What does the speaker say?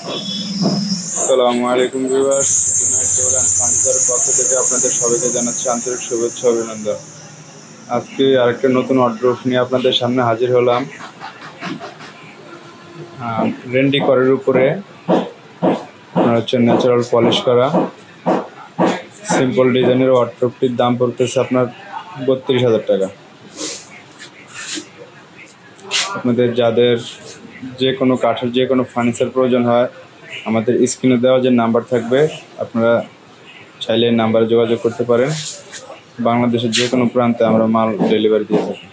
আসসালামু আলাইকুম ভিউয়ার্স, জুনায়েদ চৌরান ফার্নিচারের পক্ষ থেকে আপনাদের সবাইকে জানাচ্ছি আন্তরিক শুভেচ্ছা অভিনন্দন। আজকে আরেকটা নতুন ওয়ার্ড্রোব নিয়ে আপনাদের সামনে হাজির হলাম। রেন্ডি করের উপরে আপনার হচ্ছে ন্যাচারাল পলিশ করা সিম্পল ডিজাইনের ওয়ার্ড্রোবটির দাম পড়তেছে আপনার ৩২,০০০ টাকা। আপনাদের যাদের যে কোনো কাঠের যে কোনো ফার্নিচার প্রয়োজন হয়, আমাদের স্ক্রিনে দেওয়া যে নাম্বার থাকবে আপনারা চাইলে এই নাম্বারে যোগাযোগ করতে পারেন। বাংলাদেশের যে কোনো প্রান্তে আমরা মাল ডেলিভারি দিয়ে থাকি।